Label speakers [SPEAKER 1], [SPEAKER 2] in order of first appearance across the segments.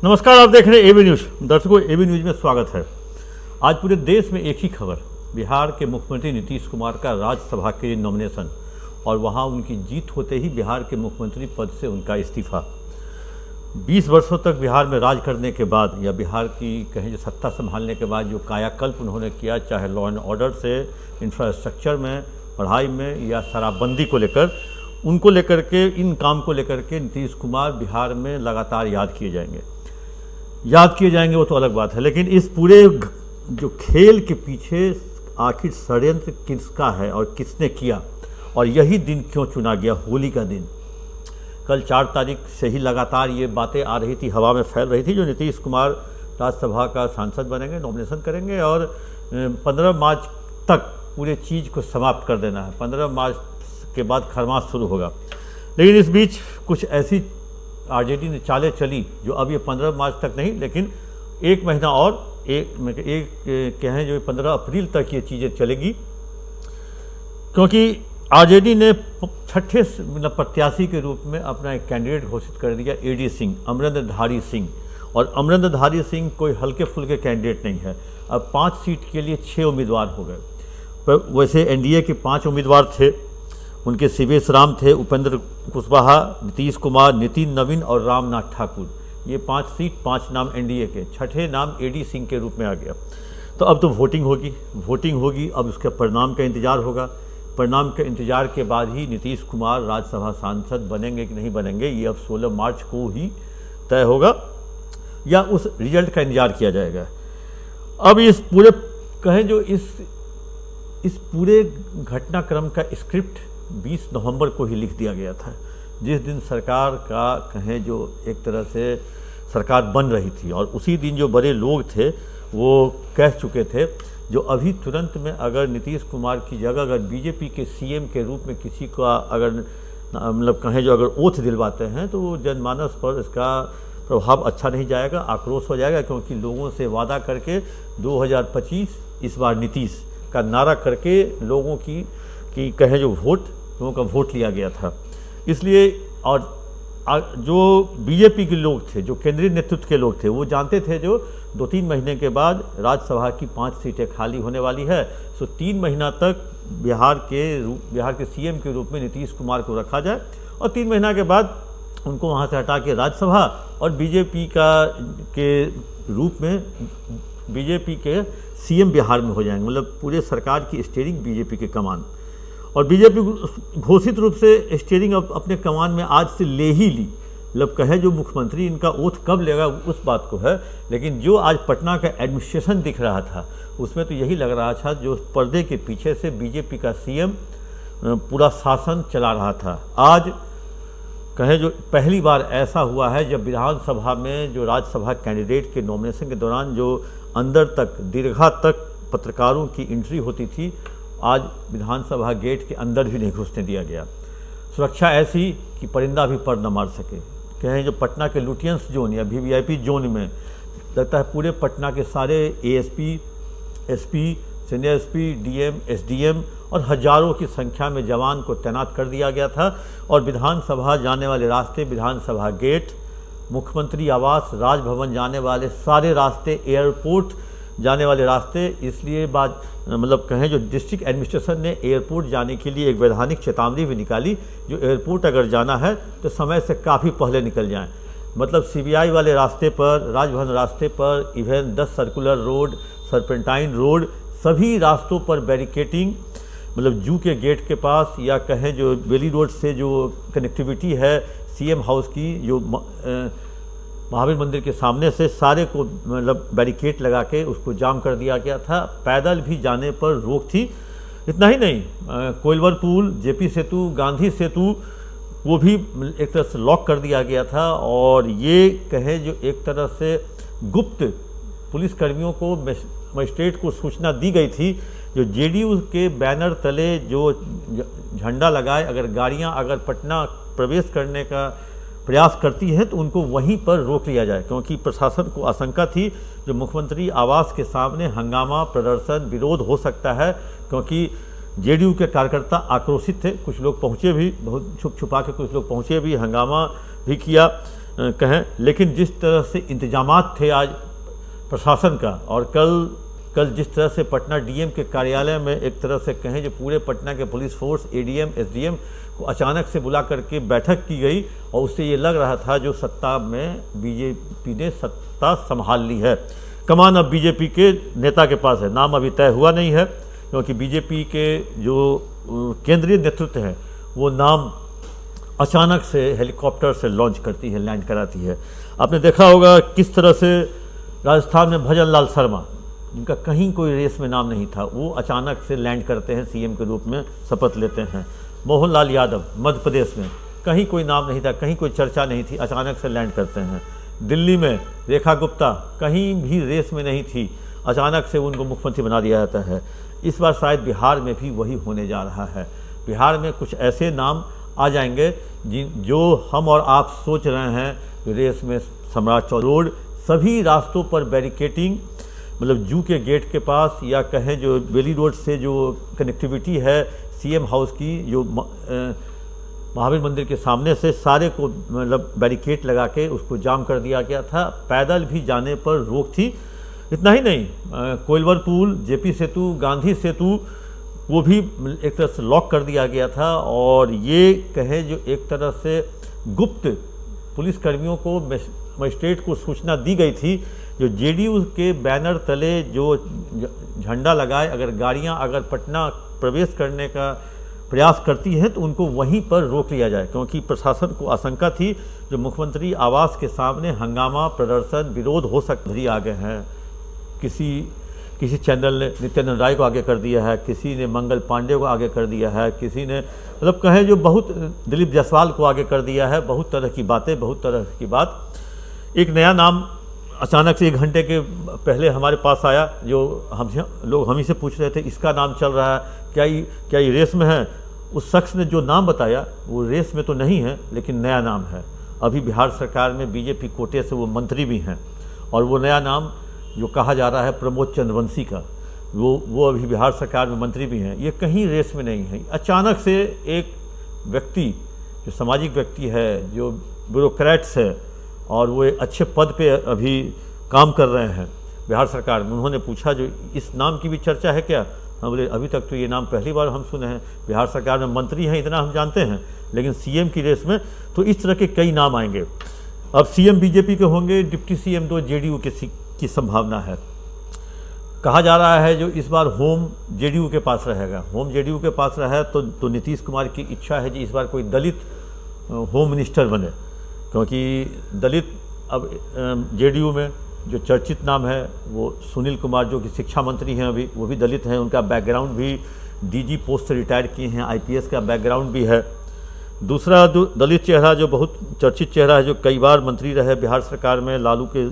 [SPEAKER 1] नमस्कार, आप देख रहे हैं एबी न्यूज़। दर्शकों, एबी न्यूज़ में स्वागत है। आज पूरे देश में एक ही खबर, बिहार के मुख्यमंत्री नीतीश कुमार का राज्यसभा के लिए नॉमिनेशन और वहां उनकी जीत होते ही बिहार के मुख्यमंत्री पद से उनका इस्तीफा। 20 वर्षों तक बिहार में राज करने के बाद या बिहार की कहें जो सत्ता संभालने के बाद जो कायाकल्प उन्होंने किया, चाहे लॉ एंड ऑर्डर से, इंफ्रास्ट्रक्चर में, पढ़ाई में या शराबबंदी को लेकर, उनको लेकर के, इन काम को लेकर के नीतीश कुमार बिहार में लगातार याद किए जाएंगे, वो तो अलग बात है। लेकिन इस पूरे जो खेल के पीछे आखिर षड्यंत्र किसका है और किसने किया, और यही दिन क्यों चुना गया, होली का दिन। कल 4 तारीख से ही लगातार ये बातें आ रही थी, हवा में फैल रही थी, जो नीतीश कुमार राज्यसभा का सांसद बनेंगे, नॉमिनेशन करेंगे और 15 मार्च तक पूरे चीज़ को समाप्त कर देना है। 15 मार्च के बाद खरमास शुरू होगा। लेकिन इस बीच कुछ ऐसी आरजेडी ने चालें चली जो अब ये 15 मार्च तक नहीं, लेकिन एक महीना और कहें जो 15 अप्रैल तक ये चीज़ें चलेगी, क्योंकि आरजेडी ने छठे मतलब प्रत्याशी के रूप में अपना एक कैंडिडेट घोषित कर दिया, एडी सिंह, अमरिंदरधारी सिंह। और अमरिंदरधारी सिंह कोई हल्के फुल्के कैंडिडेट नहीं है। अब 5 सीट के लिए 6 उम्मीदवार हो गए। पर वैसे एनडीए के 5 उम्मीदवार थे, उनके सीवेश राम थे, उपेंद्र कुशवाहा, नीतीश कुमार, नितिन नवीन और रामनाथ ठाकुर। ये 5 सीट, 5 नाम एनडीए के, छठे नाम एडी सिंह के रूप में आ गया। तो अब तो वोटिंग होगी। अब उसके परिणाम का इंतजार होगा। परिणाम के इंतजार के बाद ही नीतीश कुमार राज्यसभा सांसद बनेंगे कि नहीं बनेंगे, ये अब 16 मार्च को ही तय होगा या उस रिजल्ट का इंतजार किया जाएगा। अब इस पूरे कहें जो इस पूरे घटनाक्रम का स्क्रिप्ट 20 नवंबर को ही लिख दिया गया था, जिस दिन सरकार का कहें जो एक तरह से सरकार बन रही थी। और उसी दिन जो बड़े लोग थे वो कह चुके थे, जो अभी तुरंत में अगर नीतीश कुमार की जगह अगर बीजेपी के सीएम के रूप में किसी का अगर मतलब कहें जो अगर ओथ दिलवाते हैं, तो जनमानस पर इसका प्रभाव अच्छा नहीं जाएगा, आक्रोश हो जाएगा। क्योंकि लोगों से वादा करके 2025 इस बार नीतीश का नारा करके लोगों की कहें जो लोगों का वोट लिया गया था। इसलिए और जो बीजेपी के लोग थे, जो केंद्रीय नेतृत्व के लोग थे, वो जानते थे जो 2-3 महीने के बाद राज्यसभा की 5 सीटें खाली होने वाली है। सो 3 महीना तक बिहार के सीएम के रूप में नीतीश कुमार को रखा जाए और 3 महीना के बाद उनको वहाँ से हटा के राज्यसभा और बीजेपी के रूप में बीजेपी के सीएम बिहार में हो जाएंगे। मतलब पूरे सरकार की स्टीयरिंग बीजेपी के कमान, और बीजेपी घोषित रूप से स्टीयरिंग अपने कमान में आज से ले ही ली। मतलब कहे जो मुख्यमंत्री इनका ओथ कब लेगा उस बात को है, लेकिन जो आज पटना का एडमिनिस्ट्रेशन दिख रहा था उसमें तो यही लग रहा था जो पर्दे के पीछे से बीजेपी का सीएम पूरा शासन चला रहा था। आज कहें जो पहली बार ऐसा हुआ है जब विधानसभा में जो राज्यसभा कैंडिडेट के नॉमिनेशन के दौरान जो अंदर तक दीर्घा तक पत्रकारों की एंट्री होती थी, आज विधानसभा गेट के अंदर भी नहीं घुसने दिया गया। सुरक्षा ऐसी कि परिंदा भी पर न मार सके। कहें जो पटना के लुटियंस जोन या वीवीआईपी जोन में लगता है पूरे पटना के सारे ASP, SP, senior SP, DM, SDM और हजारों की संख्या में जवान को तैनात कर दिया गया था। और विधानसभा जाने वाले रास्ते, विधानसभा गेट, मुख्यमंत्री आवास, राजभवन जाने वाले सारे रास्ते, एयरपोर्ट जाने वाले रास्ते, इसलिए बात मतलब कहें जो डिस्ट्रिक्ट एडमिनिस्ट्रेशन ने एयरपोर्ट जाने के लिए एक वैधानिक चेतावनी भी निकाली, जो एयरपोर्ट अगर जाना है तो समय से काफ़ी पहले निकल जाएं। मतलब सीबीआई वाले रास्ते पर, राजभवन रास्ते पर, even 10 circular road, serpentine road, सभी रास्तों पर बैरिकेटिंग, मतलब जू के गेट के पास या कहें जो बेली रोड से जो कनेक्टिविटी है सीएम हाउस की, जो महावीर मंदिर के सामने से सारे को मतलब बैरिकेड लगा के उसको जाम कर दिया गया था। पैदल भी जाने पर रोक थी। इतना ही नहीं, कोइलवर पुल, जेपी सेतु, गांधी सेतु, वो भी एक तरह से लॉक कर दिया गया था। और ये कहें जो एक तरह से गुप्त पुलिसकर्मियों को, मजिस्ट्रेट को सूचना दी गई थी, जो जेडीयू के बैनर तले जो झंडा लगाए, अगर गाड़ियाँ अगर पटना प्रवेश करने का प्रयास करती हैं तो उनको वहीं पर रोक लिया जाए। क्योंकि प्रशासन को आशंका थी जो मुख्यमंत्री आवास के सामने हंगामा, प्रदर्शन, विरोध हो सकता है, क्योंकि जेडीयू के कार्यकर्ता आक्रोशित थे। कुछ लोग पहुँचे भी, बहुत छुप छुपा के कुछ लोग पहुँचे भी, हंगामा भी किया। कहें, लेकिन जिस तरह से इंतजामात थे आज प्रशासन का, और कल जिस तरह से पटना डीएम के कार्यालय में एक तरह से कहें जो पूरे पटना के पुलिस फोर्स, एडीएम, एसडीएम को अचानक से बुला करके बैठक की गई, और उससे ये लग रहा था जो सत्ता में बीजेपी ने सत्ता संभाल ली है। कमान अब बीजेपी के नेता के पास है। नाम अभी तय हुआ नहीं है, क्योंकि बीजेपी के जो केंद्रीय नेतृत्व है वो नाम अचानक से हेलीकॉप्टर से लॉन्च करती है, लैंड कराती है। आपने देखा होगा किस तरह से राजस्थान में भजन लाल शर्मा, जिनका कहीं कोई रेस में नाम नहीं था, वो अचानक से लैंड करते हैं, सीएम के रूप में शपथ लेते हैं। मोहनलाल यादव मध्य प्रदेश में कहीं कोई नाम नहीं था, कहीं कोई चर्चा नहीं थी, अचानक से लैंड करते हैं। दिल्ली में रेखा गुप्ता कहीं भी रेस में नहीं थी, अचानक से उनको मुख्यमंत्री बना दिया जाता है। इस बार शायद बिहार में भी वही होने जा रहा है। बिहार में कुछ ऐसे नाम आ जाएंगे जो हम और आप सोच रहे हैं। रेस में सम्राट चौधरी रोड, सभी रास्तों पर बैरिकेटिंग, मतलब जू के गेट के पास, या कहें जो बेली रोड से जो कनेक्टिविटी है सीएम हाउस की, जो महावीर मंदिर के सामने से, सारे को मतलब बैरिकेड लगा के उसको जाम कर दिया गया था। पैदल भी जाने पर रोक थी। इतना ही नहीं, कोइलवर पुल, जेपी सेतु, गांधी सेतु, वो भी एक तरह से लॉक कर दिया गया था। और ये कहें जो एक तरह से गुप्त पुलिसकर्मियों को, मजिस्ट्रेट को सूचना दी गई थी, जो जेडीयू के बैनर तले जो झंडा लगाए, अगर गाड़ियां अगर पटना प्रवेश करने का प्रयास करती है तो उनको वहीं पर रोक लिया जाए, क्योंकि प्रशासन को आशंका थी जो मुख्यमंत्री आवास के सामने हंगामा, प्रदर्शन, विरोध हो सकता ही। आ गए हैं, किसी चैनल ने नित्यानंद राय को आगे कर दिया है, किसी ने मंगल पांडे को आगे कर दिया है, किसी ने मतलब कहें जो बहुत दिलीप जायसवाल को आगे कर दिया है। बहुत तरह की बातें, बहुत तरह की बात। एक नया नाम अचानक से 1 घंटे के पहले हमारे पास आया, जो लोग हम ही से पूछ रहे थे इसका नाम चल रहा है, क्या ये रेस में है। उस शख्स ने जो नाम बताया वो रेस में तो नहीं है, लेकिन नया नाम है। अभी बिहार सरकार में बीजेपी कोटे से वो मंत्री भी हैं, और वो नया नाम जो कहा जा रहा है प्रमोद चंद्रवंशी का, वो अभी बिहार सरकार में मंत्री भी हैं। ये कहीं रेस में नहीं है। अचानक से एक व्यक्ति जो सामाजिक व्यक्ति है, जो ब्यूरोक्रेट्स है, और वो एक अच्छे पद पे अभी काम कर रहे हैं बिहार सरकार में, उन्होंने पूछा जो इस नाम की भी चर्चा है क्या। हम बोले अभी तक तो ये नाम पहली बार हम सुने हैं। बिहार सरकार में मंत्री हैं इतना हम जानते हैं, लेकिन सीएम की रेस में तो इस तरह के कई नाम आएंगे। अब सीएम बीजेपी के होंगे, डिप्टी सीएम तो जेडीयू की संभावना है। कहा जा रहा है जो इस बार होम जेडीयू के पास रहेगा। होम जेडीयू के पास रहा है तो नीतीश कुमार की इच्छा है कि इस बार कोई दलित होम मिनिस्टर बने, क्योंकि दलित अब जेडीयू में जो चर्चित नाम है वो सुनील कुमार, जो कि शिक्षा मंत्री हैं अभी, वो भी दलित हैं। उनका बैकग्राउंड भी डीजी पोस्ट से रिटायर किए हैं, आईपीएस का बैकग्राउंड भी है। दूसरा दलित चेहरा जो बहुत चर्चित चेहरा है, जो कई बार मंत्री रहे बिहार सरकार में, लालू के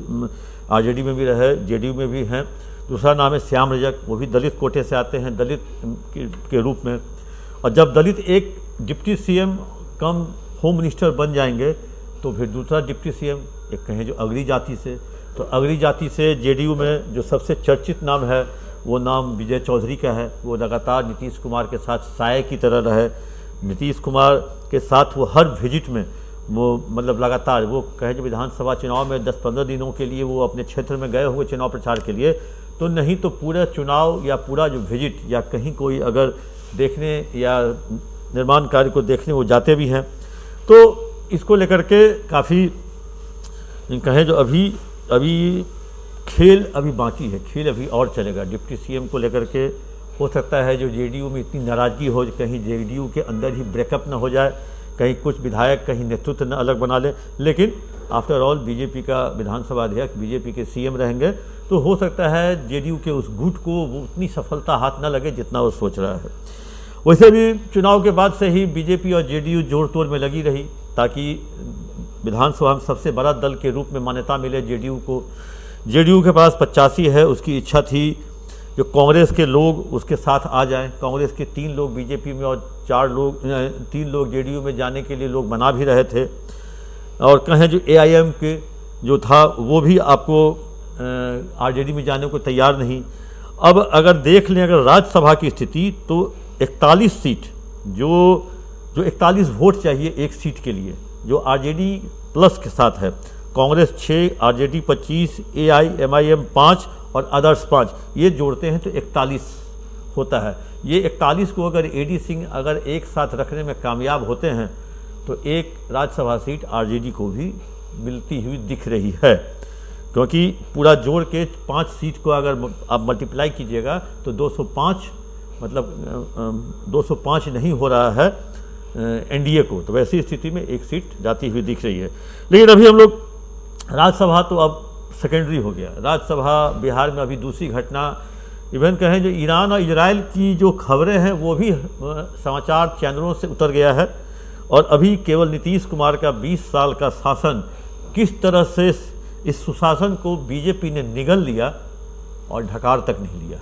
[SPEAKER 1] आरजेडी में भी रहे, जेडीयू में भी हैं, दूसरा नाम है श्याम रजक, वो भी दलित कोटे से आते हैं, दलित के रूप में। और जब दलित एक deputy CM come home minister बन जाएंगे तो फिर दूसरा डिप्टी सीएम एक कहें जो अगली जाति से, तो अगली जाति से जेडीयू में जो सबसे चर्चित नाम है वो नाम विजय चौधरी का है। वो लगातार नीतीश कुमार के साथ साये की तरह रहे। नीतीश कुमार के साथ वो हर विजिट में वो मतलब लगातार वो कहें जो विधानसभा चुनाव में 10-15 दिनों के लिए वो अपने क्षेत्र में गए हुए चुनाव प्रचार के लिए, तो नहीं तो पूरा चुनाव या पूरा जो विजिट या कहीं कोई अगर देखने या निर्माण कार्य को देखने वो जाते भी हैं। तो इसको लेकर के काफ़ी कहें जो अभी खेल अभी बाकी है, खेल अभी और चलेगा। डिप्टी सीएम को लेकर के हो सकता है जो जेडीयू में इतनी नाराज़गी हो, कहीं जेडीयू के अंदर ही ब्रेकअप ना हो जाए, कहीं कुछ विधायक कहीं नेतृत्व न अलग बना ले, लेकिन आफ्टर ऑल बीजेपी का विधानसभा अध्यक्ष बीजेपी के सीएम रहेंगे, तो हो सकता है जेडीयू के उस गुट को वो उतनी सफलता हाथ न लगे जितना वो सोच रहा है। वैसे भी चुनाव के बाद से ही बीजेपी और जेडीयू जोड़ तोड़ में लगी रही ताकि विधानसभा में सबसे बड़ा दल के रूप में मान्यता मिले जेडीयू को। जेडीयू के पास 85 है, उसकी इच्छा थी जो कांग्रेस के लोग उसके साथ आ जाएं। कांग्रेस के 3 लोग बीजेपी में और 3 लोग जेडीयू में जाने के लिए लोग बना भी रहे थे। और कहें जो एआईएम के जो था वो भी आपको आरजेडी में जाने को तैयार नहीं। अब अगर देख लें अगर राज्यसभा की स्थिति तो 41 सीट जो 41 वोट चाहिए एक सीट के लिए, जो आरजेडी प्लस के साथ है। कांग्रेस 6, आरजेडी 25, एआईएमआईएम 5 और अदर्स 5, ये जोड़ते हैं तो 41 होता है। ये 41 को अगर एडी सिंह अगर एक साथ रखने में कामयाब होते हैं तो एक राज्यसभा सीट आरजेडी को भी मिलती हुई दिख रही है, क्योंकि पूरा जोड़ के 5 सीट को अगर आप मल्टीप्लाई कीजिएगा तो 205, मतलब 205 नहीं हो रहा है एनडीए को, तो वैसी स्थिति में एक सीट जाती हुई दिख रही है। लेकिन अभी हम लोग राज्यसभा तो अब सेकेंडरी हो गया। राज्यसभा बिहार में अभी दूसरी घटना, इवन कहें जो ईरान और इजराइल की जो खबरें हैं वो भी समाचार चैनलों से उतर गया है। और अभी केवल नीतीश कुमार का 20 साल का शासन किस तरह से इस सुशासन को बीजेपी ने निगल लिया और ढकार तक नहीं लिया,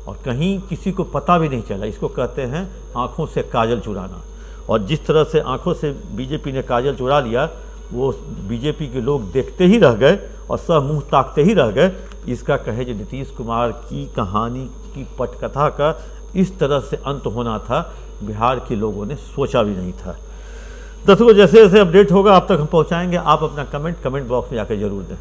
[SPEAKER 1] और कहीं किसी को पता भी नहीं चला। इसको कहते हैं आँखों से काजल चुराना। और जिस तरह से आँखों से बीजेपी ने काजल चुरा लिया, वो बीजेपी के लोग देखते ही रह गए और सब मुंह ताकते ही रह गए। इसका कहे जो नीतीश कुमार की कहानी की पटकथा का इस तरह से अंत होना था, बिहार के लोगों ने सोचा भी नहीं था। दर्शकों, जैसे जैसे अपडेट होगा आप तक हम पहुंचाएंगे। आप अपना कमेंट बॉक्स में जाकर जरूर दें।